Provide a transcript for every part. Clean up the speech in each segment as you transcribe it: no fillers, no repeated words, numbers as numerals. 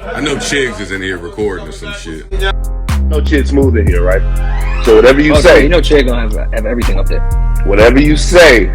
I know Chiggs is in here recording or some shit. No Chig Smooth in here, right? So whatever you say, you know Chig gonna have everything up there. Whatever you say,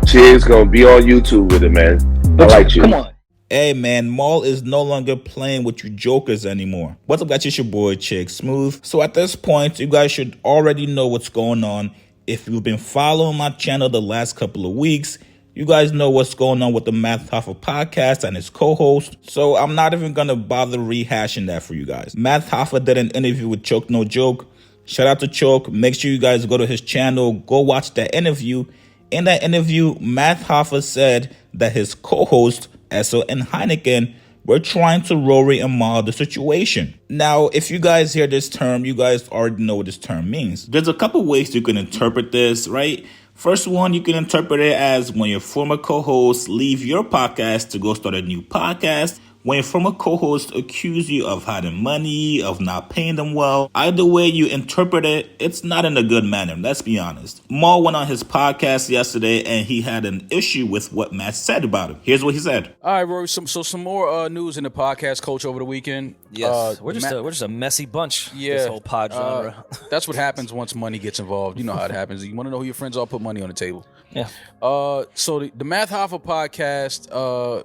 Chig's gonna be on YouTube with it, man. I like you. Come on. Hey man, Maul is no longer playing with you jokers anymore. What's up guys, it's your boy Chig Smooth. So at this point, you guys should already know what's going on. If you've been following my channel the last couple of weeks, you guys know what's going on with the Math HOFFA podcast and his co-host. So I'm not even going to bother rehashing that for you guys. Math HOFFA did an interview with Choke No Joke. Shout out to Choke. Make sure you guys go to his channel. Go watch that interview. In that interview, Math HOFFA said that his co-host, Esso and Heineken, were trying to Rory and Maul the situation. Now, if you guys hear this term, you guys already know what this term means. There's a couple ways you can interpret this, right? First one, you can interpret it as when your former co-hosts leave your podcast to go start a new podcast. When your former co-hosts accuse you of hiding money, of not paying them well. Either way you interpret it, it's not in a good manner, let's be honest. Maul went on his podcast yesterday and he had an issue with what Matt said about him. Here's what he said. All right, Rory, some more news in the podcast culture over the weekend. Yes, we're just a messy bunch, this whole pod genre. That's what happens once money gets involved. You know how it happens. You want to know who your friends are, put money on the table. Yeah. So the Math HOFFA podcast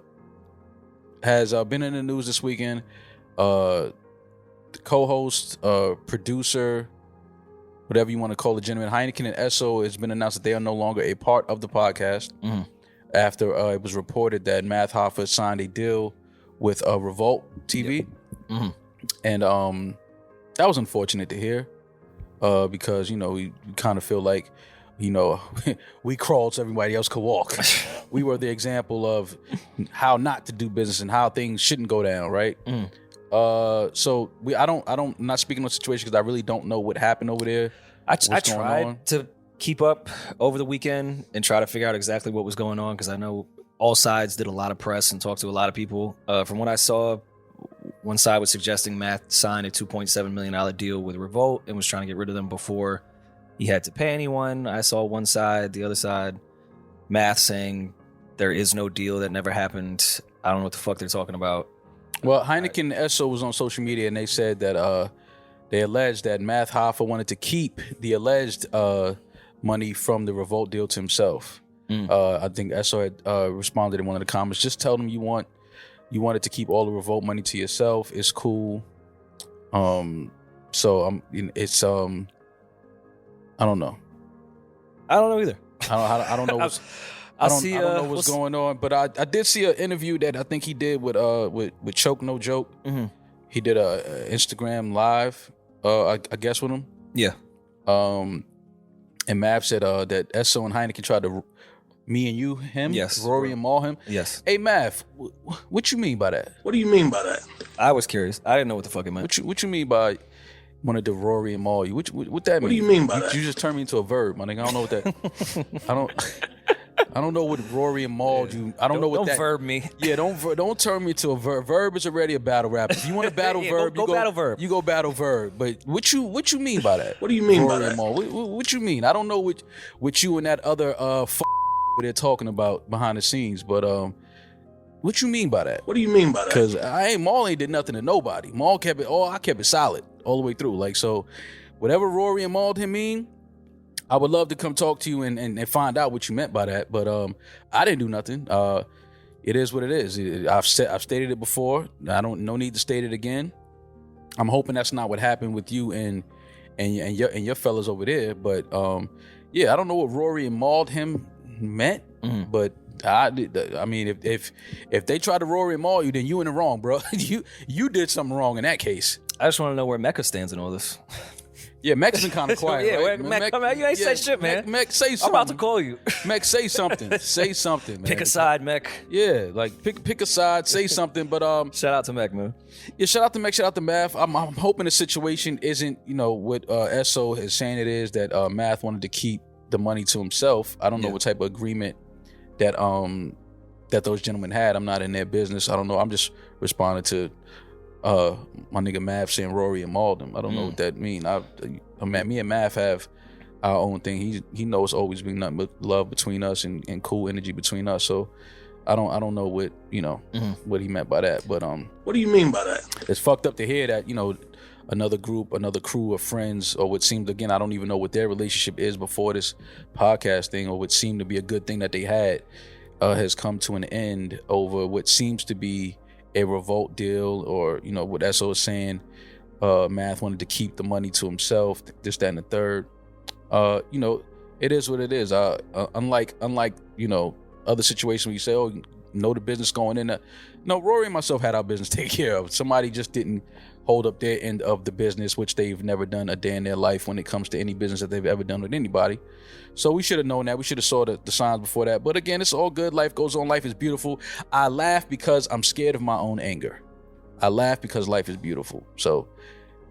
has been in the news this weekend. The co-host, producer, whatever you want to call the gentleman, Heineken and Esso, has been announced that they are no longer a part of the podcast after it was reported that Math HOFFA signed a deal with Revolt TV. And that was unfortunate to hear because, you know, we kind of feel like, you know, we crawled so everybody else could walk. We were the example of how not to do business and how things shouldn't go down, right? So I'm not speaking on the situation because I really don't know what happened over there. I tried to keep up over the weekend and try to figure out exactly what was going on because I know all sides did a lot of press and talked to a lot of people. From what I saw, one side was suggesting Matt signed a $2.7 million deal with Revolt and was trying to get rid of them before he had to pay anyone. I saw one side, the other side, Math saying there is no deal, that never happened. I don't know what the fuck they're talking about. Well, Heineken and Esso was on social media and they said that they alleged that Math HOFFA wanted to keep the alleged money from the Revolt deal to himself. I think Esso had responded in one of the comments, just tell them you wanted to keep all the Revolt money to yourself. It's cool. So it's I don't know. I don't know either. I don't know what's I don't know what's going on, but I did see an interview that I think he did with Choke No Joke. He did a Instagram live, I guess, with him. Yeah. And Mav said that Esso and Heineken tried to me and you him. Yes. Rory and Maul him. Yes. Hey Mav, what you mean by that? What do you mean by that? I was curious. I didn't know what the fuck it meant. What you mean by wanted to Rory and Maul you? What that mean? What do you mean by that? You just turned me into a verb, my nigga. I don't know what that. I don't know what Rory and Maul do. I don't know what that. Don't verb me. Yeah, don't turn me into a verb. Verb is already a battle rap. If you want to battle verb, go battle verb. You go battle verb. But what you mean by that? What do you mean Rory by that? And Maul? What you mean? I don't know what you and that other they're talking about behind the scenes. But what you mean by that? What do you mean by that? Because Maul ain't did nothing to nobody. Maul kept it. I kept it solid all the way through. Like, so, whatever Rory and Maul him mean, I would love to come talk to you and find out what you meant by that. But I didn't do nothing. It is what it is. I've stated it before. No need to state it again. I'm hoping that's not what happened with you and your fellas over there. But yeah, I don't know what Rory and Maul him meant. But I mean, if they try to Rory and Maul you, then you in the wrong, bro. you did something wrong in that case. I just want to know where Mecca stands in all this. Yeah, Mec's been kind of quiet. Yeah, right? Mec, come on, you ain't say shit, man. Mec, say something. I'm about to call you. Mec, say something. Say something, man. Pick a side, Mec. Yeah, like pick a side, say something. But shout out to Mec, man. Yeah, shout out to Mec, shout out to Math. I'm hoping the situation isn't, what Esso is saying it is, that Math wanted to keep the money to himself. I don't know what type of agreement that those gentlemen had. I'm not in their business. I don't know. I'm just responding to my nigga Mav saying Rory and Malden. I don't know what that mean. Me and Mav have our own thing. He knows always been nothing but love between us and cool energy between us. So I don't know what what he meant by that, but What do you mean by that? it's fucked up to hear that another group, another crew of friends, or what seemed, again, I don't even know what their relationship is before this podcast thing, or what seemed to be a good thing that they had, has come to an end over what seems to be a revolt deal, or what SO is saying. Math wanted to keep the money to himself, this, that, and the third. It is what it is. Unlike other situations where you say, oh, the business going in. No, Rory and myself had our business taken care of. Somebody just didn't hold up their end of the business, which they've never done a day in their life when it comes to any business that they've ever done with anybody. So we should have known that. We should have saw the signs before that. But again, it's all good. Life goes on. Life is beautiful. I laugh because I'm scared of my own anger. I laugh because life is beautiful. So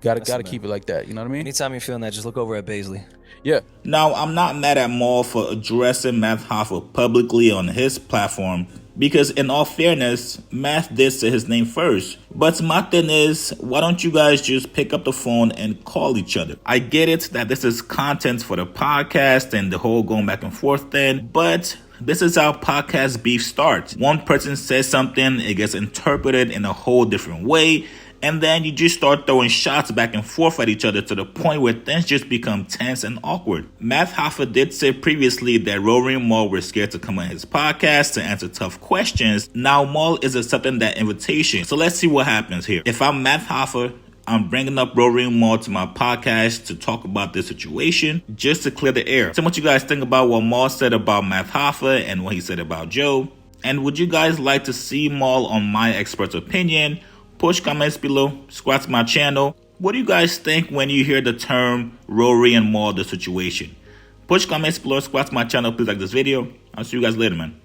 gotta keep it like that. You know what I mean? Anytime you're feeling that, just look over at Baisley. Yeah. Now, I'm not mad at Maul for addressing Math Hoffa publicly on his platform, because in all fairness, Math did say his name first. But my thing is, why don't you guys just pick up the phone and call each other? I get it that this is content for the podcast and the whole going back and forth thing, but this is how podcast beef starts. One person says something, it gets interpreted in a whole different way, and then you just start throwing shots back and forth at each other to the point where things just become tense and awkward. Math Hoffa did say previously that Rory and Maul were scared to come on his podcast to answer tough questions. Now Maul is accepting that invitation. So let's see what happens here. If I'm Math Hoffa, I'm bringing up Rory and Maul to my podcast to talk about this situation, just to clear the air. So what you guys think about what Maul said about Math Hoffa and what he said about Joe? And would you guys like to see Maul on my expert opinion? Push comments below, subscribe to my channel. What do you guys think when you hear the term Rory and Maul the situation? Push comments below, subscribe to my channel. Please like this video. I'll see you guys later, man.